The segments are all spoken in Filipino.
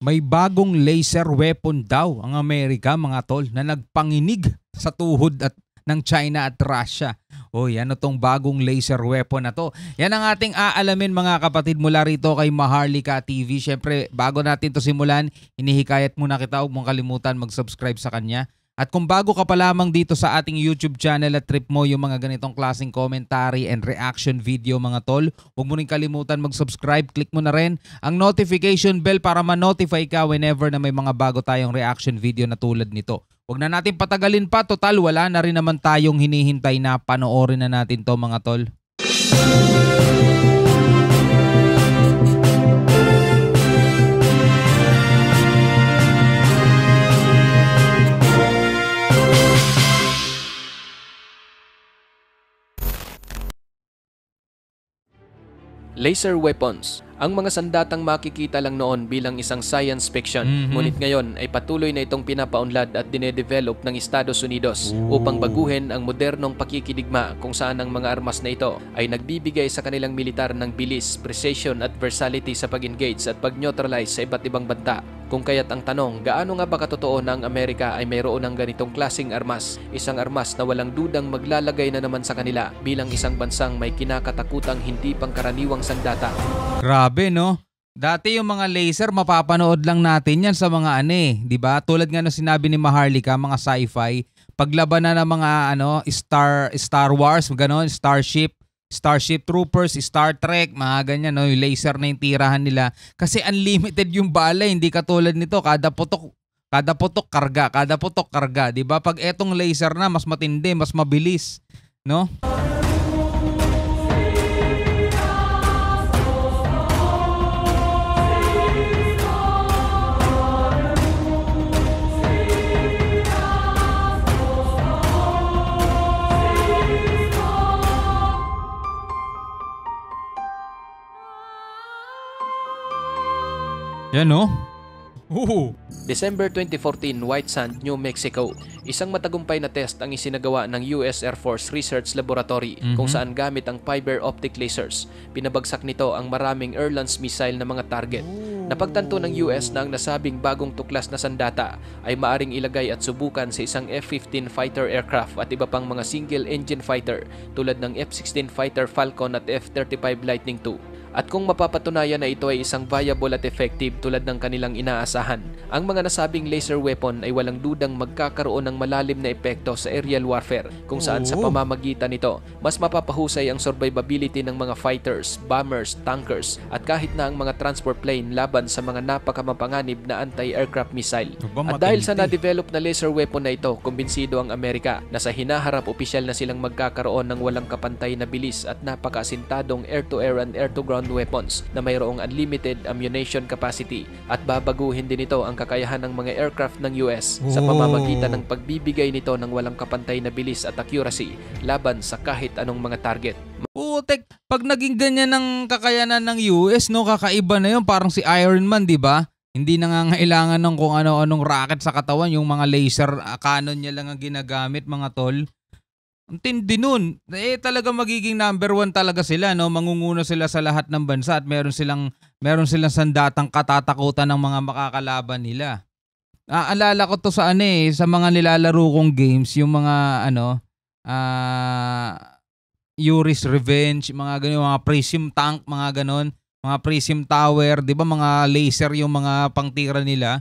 May bagong laser weapon daw ang Amerika mga tol na nagpanginig sa tuhod at ng China at Russia. O yan tong bagong laser weapon na to. Yan ang ating aalamin mga kapatid mula rito kay Maharlika TV. Siyempre bago natin to simulan, hinihikayat muna kita, huwag mong kalimutan mag-subscribe sa kanya. At kung bago ka pa lamang dito sa ating YouTube channel at trip mo yung mga ganitong klaseng commentary and reaction video mga tol, huwag mo rin kalimutan mag-subscribe, click mo na rin ang notification bell para ma-notify ka whenever na may mga bago tayong reaction video na tulad nito. Huwag na natin patagalin pa, total wala na rin naman tayong hinihintay na panoorin na natin to mga tol. Laser weapons, ang mga sandatang makikita lang noon bilang isang science fiction. Ngunit ngayon ay patuloy na itong pinapaunlad at dinedevelop ng Estados Unidos upang baguhin ang modernong pakikidigma kung saan ang mga armas na ito ay nagbibigay sa kanilang militar ng bilis, precision at versatility sa pag-engage at pag-neutralize sa iba't ibang banta. Kung kaya't ang tanong, gaano nga ba katotoo na ang Amerika ay mayroon ng ganitong klaseng armas? Isang armas na walang dudang maglalagay na naman sa kanila bilang isang bansang may kinakatakutang hindi pangkaraniwang sandata. Grabe no? Dati yung mga laser mapapanood lang natin yan sa mga di ba? Tulad nga ng sinabi ni Maharlika, mga sci-fi, paglaban na ng mga Star Wars, gano'n, Starship Troopers, Star Trek, mga ganyan, no? Yung laser na yung tirahan nila. Kasi unlimited yung bala, hindi katulad nito, kada putok karga, 'di ba? Pag etong laser na mas matindi, mas mabilis, no? Yan no? December 2014, White Sand, New Mexico. Isang matagumpay na test ang isinagawa ng US Air Force Research Laboratory kung saan gamit ang fiber optic lasers, pinabagsak nito ang maraming Air-launched missile na mga target. Napagtanto ng US na ang nasabing bagong tuklas na sandata ay maaring ilagay at subukan sa isang F-15 fighter aircraft at iba pang mga single-engine fighter tulad ng F-16 Fighter Falcon at F-35 Lightning II. At kung mapapatunayan na ito ay isang viable at effective tulad ng kanilang inaasahan, ang mga nasabing laser weapon ay walang dudang magkakaroon ng malalim na epekto sa aerial warfare kung saan sa pamamagitan nito, mas mapapahusay ang survivability ng mga fighters, bombers, tankers at kahit na ang mga transport plane laban sa mga napakamapanganib na anti-aircraft missile. At dahil sa na-develop na laser weapon na ito, kumbinsido ang Amerika na sa hinaharap opisyal na silang magkakaroon ng walang kapantay na bilis at napakaasintadong air-to-air and air-to-ground weapons na mayroong unlimited ammunition capacity at babaguhin din ito ang kakayahan ng mga aircraft ng US sa pamamagitan ng pagbibigay nito ng walang kapantay na bilis at accuracy laban sa kahit anong mga target. Putek, pag naging ganyan ng kakayanan ng US, no, kakaiba na yun, parang si Iron Man, di ba? Hindi nangangailangan ng kung ano-anong rocket sa katawan, yung mga laser cannon niya lang ang ginagamit mga tol. Ang tindi nun. Talaga magiging number 1 talaga sila, no? Mangunguna sila sa lahat ng bansa at meron silang sandatang katatakutan ng mga makakalaban nila. Alala ko to sa sa mga nilalaro kong games, yung mga Yuri's Revenge, mga ganun, mga Prism Tank, mga ganon, mga Prism Tower, 'di ba, mga laser yung mga pangtira nila.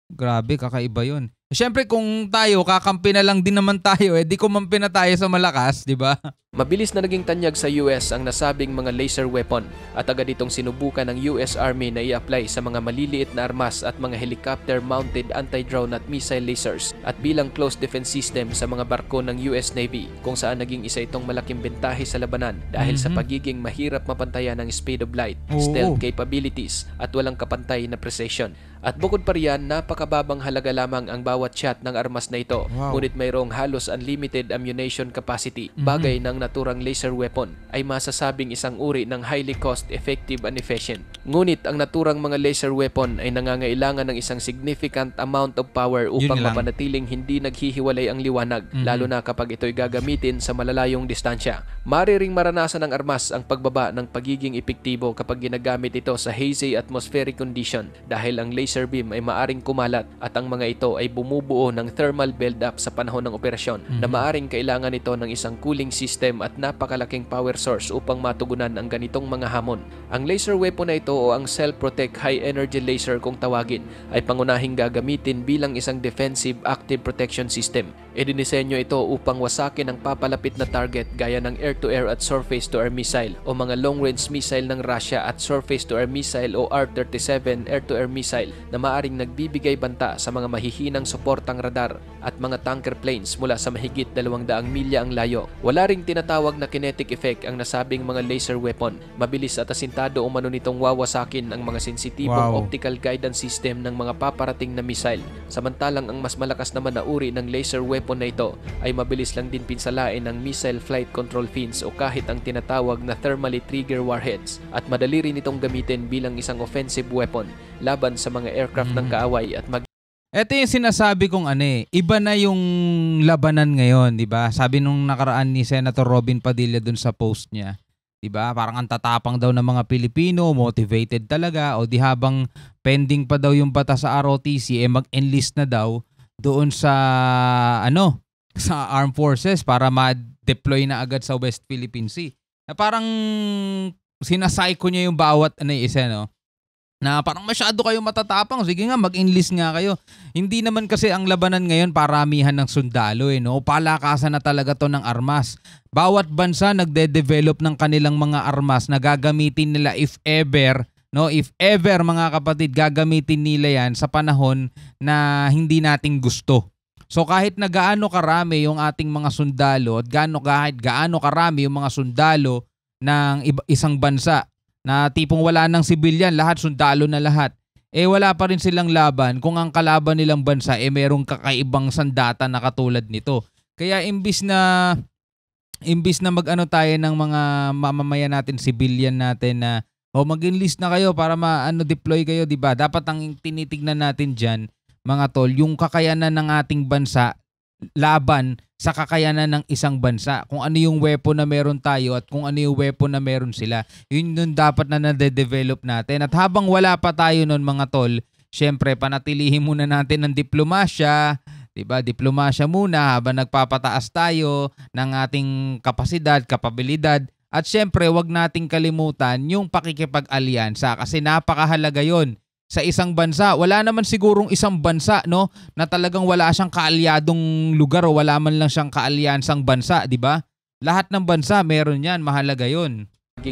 Grabe, kakaiba 'yun. Siyempre kung tayo, kakampi na lang din naman tayo, di kumampi na tayo sa malakas, di ba? Mabilis na naging tanyag sa US ang nasabing mga laser weapon at agad itong sinubukan ng US Army na i-apply sa mga maliliit na armas at mga helicopter-mounted anti-drone at missile lasers at bilang close defense system sa mga barko ng US Navy kung saan naging isa itong malaking bentahe sa labanan dahil sa pagiging mahirap mapantayan ng speed of light, stealth capabilities at walang kapantay na precision. At bukod pa riyan, napakababang halaga lamang ang bawat shot ng armas na ito. Ngunit mayroong halos unlimited ammunition capacity, bagay ng naturang laser weapon ay masasabing isang uri ng highly cost-effective and efficient. Ngunit ang naturang mga laser weapon ay nangangailangan ng isang significant amount of power upang mapanatiling hindi naghihiwalay ang liwanag, lalo na kapag ito'y gagamitin sa malalayong distansya. Mariring maranasan ng armas ang pagbaba ng pagiging epektibo kapag ginagamit ito sa hazy atmospheric condition dahil ang laser beam ay maaring kumalat at ang mga ito ay bumubuo ng thermal build-up sa panahon ng operasyon na maaring kailangan ito ng isang cooling system at napakalaking power source upang matugunan ang ganitong mga hamon. Ang laser weapon na ito o ang Self-Protect High Energy Laser kung tawagin ay pangunahing gagamitin bilang isang defensive active protection system. Idinisenyo ito upang wasakin ang papalapit na target gaya ng air-to-air at surface-to-air missile o mga long-range missile ng Russia at surface-to-air missile o R-37 air-to-air missile na maaring nagbibigay banta sa mga mahihinang suportang radar at mga tanker planes mula sa mahigit 200 milya ang layo. Wala ring tinatawag na kinetic effect ang nasabing mga laser weapon. Mabilis at asintado umano nitong wawasakin ang mga sensitibong optical guidance system ng mga paparating na missile. Samantalang ang mas malakas naman na uri ng laser weapon na ito ay mabilis lang din pinsalain ng missile flight control fins o kahit ang tinatawag na thermally trigger warheads at madali rin itong gamitin bilang isang offensive weapon laban sa mga aircraft ng kaaway at Ito yung sinasabi kong iba na yung labanan ngayon, di ba? Sabi nung nakaraan ni Senator Robin Padilla dun sa post niya, di ba? Parang ang tatapang daw ng mga Pilipino, motivated talaga, o di habang pending pa daw yung batas sa ROTC, mag-enlist na daw doon sa sa armed forces para ma-deploy na agad sa West Philippine Sea. Na parang sinasayko niya yung bawat isa, no? Na parang masyado kayo matatapang. Sige nga, mag-enlist nga kayo. Hindi naman kasi ang labanan ngayon paramihan ng sundalo, no? Palakasan na talaga to ng armas. Bawat bansa nagde-develop ng kanilang mga armas na gagamitin nila if ever, no? If ever, mga kapatid, gagamitin nila yan sa panahon na hindi nating gusto. So kahit na gaano karami yung ating mga sundalo at gaano karami yung mga sundalo ng isang bansa, na tipong wala ng sibilyan, lahat sundalo na lahat, wala pa rin silang laban kung ang kalaban nilang bansa merong kakaibang sandata na katulad nito. Kaya imbis na tayo ng mga mamamayan natin, sibilyan natin na mag-enlist na kayo para deploy kayo, di ba? Dapat ang tinitignan natin diyan, mga tol, yung kakayanan ng ating bansa laban sa kakayanan ng isang bansa. Kung ano yung weapon na meron tayo at kung ano yung weapon na meron sila. Yun dapat na nade-develop natin. At habang wala pa tayo nun, mga tol, syempre panatilihin muna natin ng diplomasya. Diba? Diplomasya muna habang nagpapataas tayo ng ating kapasidad, kapabilidad. At syempre, wag nating kalimutan yung pakikipag-alyansa kasi napakahalaga yon. Sa isang bansa, wala naman sigurong isang bansa, no, na talagang wala siyang kaalyadong lugar o wala man lang siyang kaalyansang bansa, di ba? Lahat ng bansa meron yan, mahalaga yon.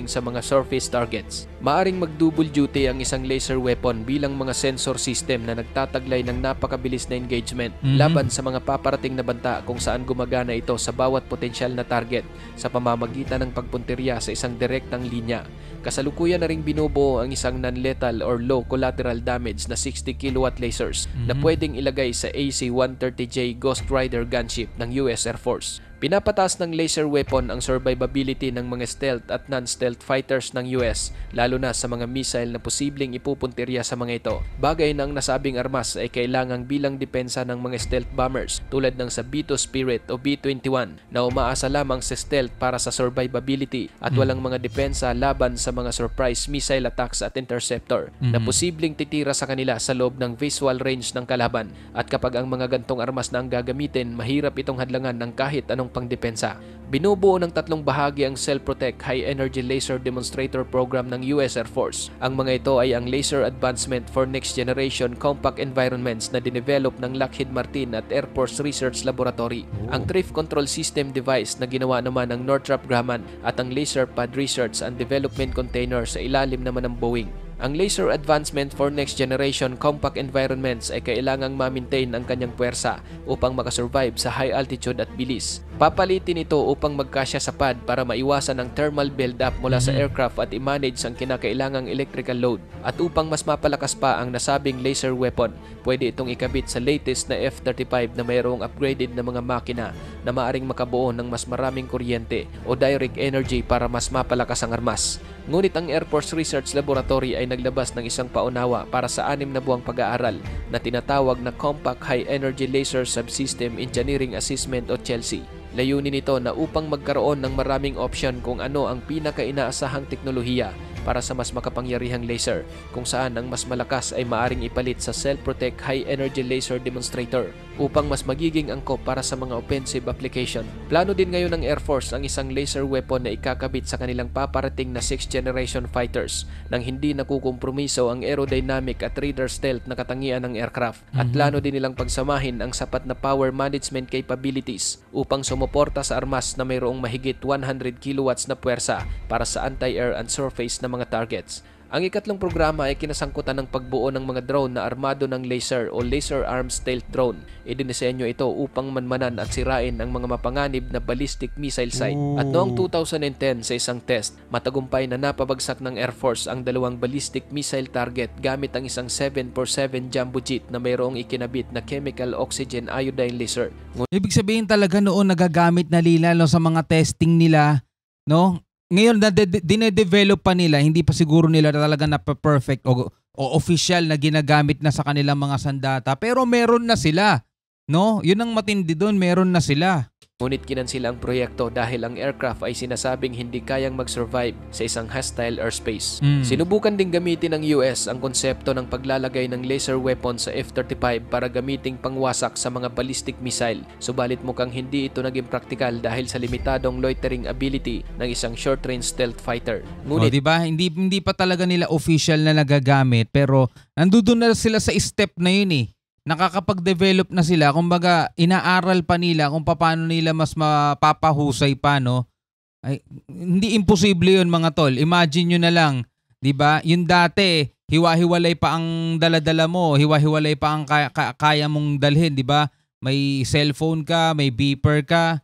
Sa mga surface targets. Maaring mag-double duty ang isang laser weapon bilang mga sensor system na nagtataglay ng napakabilis na engagement laban sa mga paparating na banta kung saan gumagana ito sa bawat potensyal na target sa pamamagitan ng pagpuntirya sa isang direktang linya. Kasalukuyan na ring binubuo ang isang non-lethal or low collateral damage na 60 kilowatt lasers na pwedeng ilagay sa AC-130J Ghost Rider gunship ng US Air Force. Pinapataas ng laser weapon ang survivability ng mga stealth at non-stealth fighters ng US, lalo na sa mga missile na posibleng ipupuntirya sa mga ito. Bagay na ang nasabing armas ay kailangang bilang depensa ng mga stealth bombers tulad ng sa B-2 Spirit o B-21 na umaasa lamang sa stealth para sa survivability at walang mga depensa laban sa mga surprise missile attacks at interceptor na posibleng titira sa kanila sa loob ng visual range ng kalaban. At kapag ang mga gantong armas na ang gagamitin, mahirap itong hadlangan ng kahit anong pangdepensa. Binubuo ng tatlong bahagi ang Self-Protect High Energy Laser Demonstrator Program ng US Air Force. Ang mga ito ay ang Laser Advancement for Next Generation Compact Environments na dinevelop ng Lockheed Martin at Air Force Research Laboratory. Ang Thrift Control System device na ginawa naman ng Northrop Grumman at ang Laser Pad Research and Development Container sa ilalim naman ng Boeing. Ang Laser Advancement for Next Generation Compact Environments ay kailangang ma-maintain ang kanyang puwersa upang makasurvive sa high altitude at bilis. Papalitin ito upang magkasya sa pad para maiwasan ang thermal build-up mula sa aircraft at i-manage ang kinakailangang electrical load. At upang mas mapalakas pa ang nasabing laser weapon, pwede itong ikabit sa latest na F-35 na mayroong upgraded na mga makina na maaring makabuo ng mas maraming kuryente o direct energy para mas mapalakas ang armas. Ngunit ang Air Force Research Laboratory ay naglabas ng isang paunawa para sa 6 na buwang pag-aaral na tinatawag na Compact High Energy Laser Subsystem Engineering Assessment o CHELSI. Layunin nito na upang magkaroon ng maraming option kung ano ang pinaka-inaasahang teknolohiya para sa mas makapangyarihang laser, kung saan ang mas malakas ay maaring ipalit sa Self-Protect High Energy Laser Demonstrator upang mas magiging angkop para sa mga offensive application. Plano din ngayon ng Air Force ang isang laser weapon na ikakabit sa kanilang paparating na 6th generation fighters nang hindi nakukompromiso ang aerodynamic at radar stealth na katangian ng aircraft. At plano din nilang pagsamahin ang sapat na power management capabilities upang sumuporta sa armas na mayroong mahigit 100 kilowatts na puwersa para sa anti-air and surface na mga targets. Ang ikatlong programa ay kinasangkutan ng pagbuo ng mga drone na armado ng laser o laser-armed stealth drone. Idinisenyo ito upang manmanan at sirain ang mga mapanganib na ballistic missile site. At noong 2010 sa isang test, matagumpay na napabagsak ng Air Force ang 2 ballistic missile target gamit ang isang 7x7 jumbo jet na mayroong ikinabit na chemical oxygen iodine laser. Ibig sabihin talaga noon nagagamit na nila sa mga testing nila, no? Ngayon na dinedevelop pa nila, hindi pa siguro nila talaga na perfect o official na ginagamit na sa kanilang mga sandata, pero meron na sila, no? Yun ang matindi doon, meron na sila. Ngunit kinansila ang proyekto dahil ang aircraft ay sinasabing hindi kayang mag-survive sa isang hostile airspace. Sinubukan ding gamitin ng US ang konsepto ng paglalagay ng laser weapon sa F-35 para gamiting pangwasak sa mga ballistic missile. Subalit mukhang hindi ito naging praktikal dahil sa limitadong loitering ability ng isang short-range stealth fighter. Ngunit, diba? Hindi pa talaga nila official na nagagamit, pero nandoon na sila sa step na yun eh. Nakakapag-develop na sila, kumbaga inaaral pa nila kung paano nila mas mapapahusay pa, no? Ay, hindi imposible yun mga tol. Imagine nyo na lang, di ba? Yung dati, hiwa-hiwalay pa ang dala-dala mo, hiwa-hiwalay pa ang kaya mong dalhin, di ba? May cellphone ka, may beeper ka.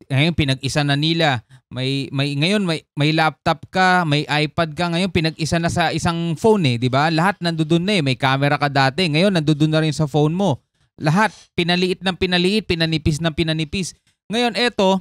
Ngayon pinag-isa na nila. Ngayon may laptop ka, may iPad ka, ngayon pinag-isa na sa isang phone eh, 'di ba? Lahat nandoon na eh. May camera ka dati, ngayon nandoon na rin sa phone mo. Lahat pinaliit ng pinaliit, pinanipis ng pinanipis. Ngayon eto,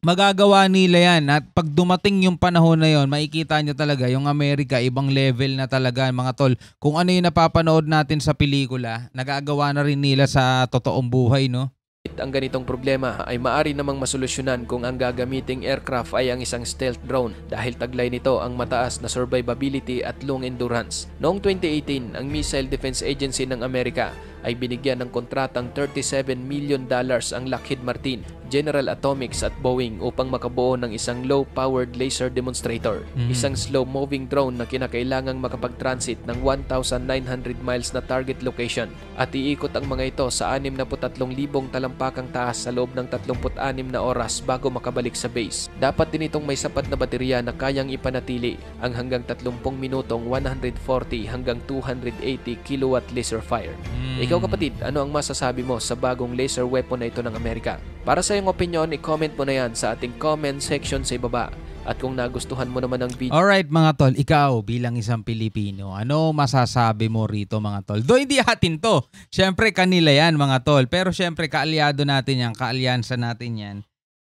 magagawa nila 'yan at pag dumating yung panahon na 'yon, makikita nyo talaga yung Amerika ibang level na talaga mga tol. Kung ano yung napapanood natin sa pelikula, nagagawa na rin nila sa totoong buhay, no? Ang ganitong problema ay maaari namang masolusyonan kung ang gagamiting aircraft ay ang isang stealth drone dahil taglay nito ang mataas na survivability at long endurance. Noong 2018, ang Missile Defense Agency ng Amerika ay binigyan ng kontratang $37 million ang Lockheed Martin, General Atomics at Boeing upang makabuo ng isang low-powered laser demonstrator. Isang slow-moving drone na kinakailangang makapag-transit ng 1,900 miles na target location at iikot ang mga ito sa 63,000 talampakang taas sa loob ng 36 na oras bago makabalik sa base. Dapat din itong may sapat na baterya na kayang ipanatili ang hanggang 30 minutong 140 hanggang 280 kilowatt laser fire. Ikaw kapatid, ano ang masasabi mo sa bagong laser weapon na ito ng Amerika? Para sa iyong opinion, i-comment mo na yan sa ating comment section sa ibaba. At kung nagustuhan mo naman ang video... Alright mga tol, ikaw bilang isang Pilipino, ano masasabi mo rito mga tol? Do hindi atin to. Siyempre kanila yan mga tol. Pero siyempre kaalyado natin yan, kaalyansa natin yan.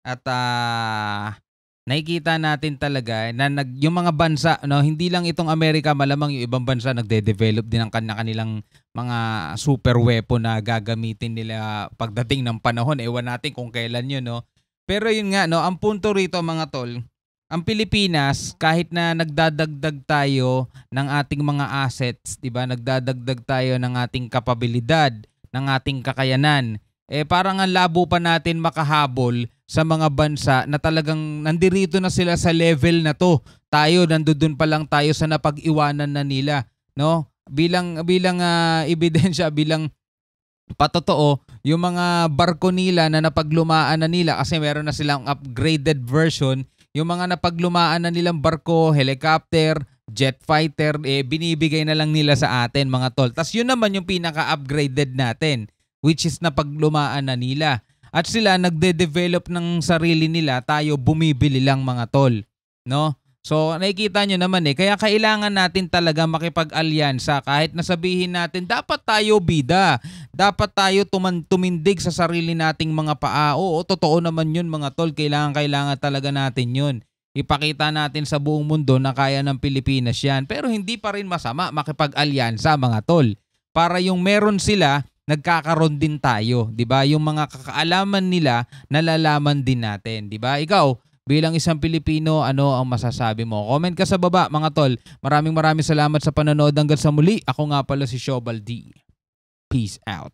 At nakikita natin talaga na yung mga bansa, no, hindi lang itong Amerika, malamang yung ibang bansa nagde-develop din ng kanilang mga super weapon na gagamitin nila pagdating ng panahon. Ewan natin kung kailan yun, no. Pero yun nga, no, ang punto rito mga tol, ang Pilipinas, kahit na nagdadagdag tayo ng ating mga assets, 'di ba? Nagdadagdag tayo ng ating kapabilidad, ng ating kakayanan. Parang ang labo pa natin makahabol sa mga bansa na talagang nandirito na sila sa level na 'to. Tayo nandoon pa lang tayo sa napag-iwanan na nila, no? Bilang ebidensya, bilang patotoo, yung mga barko nila na napaglumaan na nila kasi meron na silang upgraded version. Yung mga napaglumaan na nilang barko, helicopter, jet fighter, binibigay na lang nila sa atin mga tol. Tas yun naman yung pinaka-upgraded natin, which is napaglumaan na nila. at sila nagde-develop ng sarili nila, tayo bumibili lang mga tol, no? So nakikita nyo naman kaya kailangan natin talaga makipag-alyansa kahit nasabihin natin dapat tayo bida, dapat tayo tumindig sa sarili nating mga paa. Oo, totoo naman yun mga tol, kailangan talaga natin yun. Ipakita natin sa buong mundo na kaya ng Pilipinas yan, pero hindi pa rin masama makipag-alyansa mga tol. Para yung meron sila, nagkakaroon din tayo, 'di ba? Yung mga kakaalaman nila, nalalaman din natin, 'di ba? Ikaw, bilang isang Pilipino, ano ang masasabi mo? Comment ka sa baba, mga tol. Maraming salamat sa panonood hanggang sa muli. Ako nga pala si Shobal D. Peace out.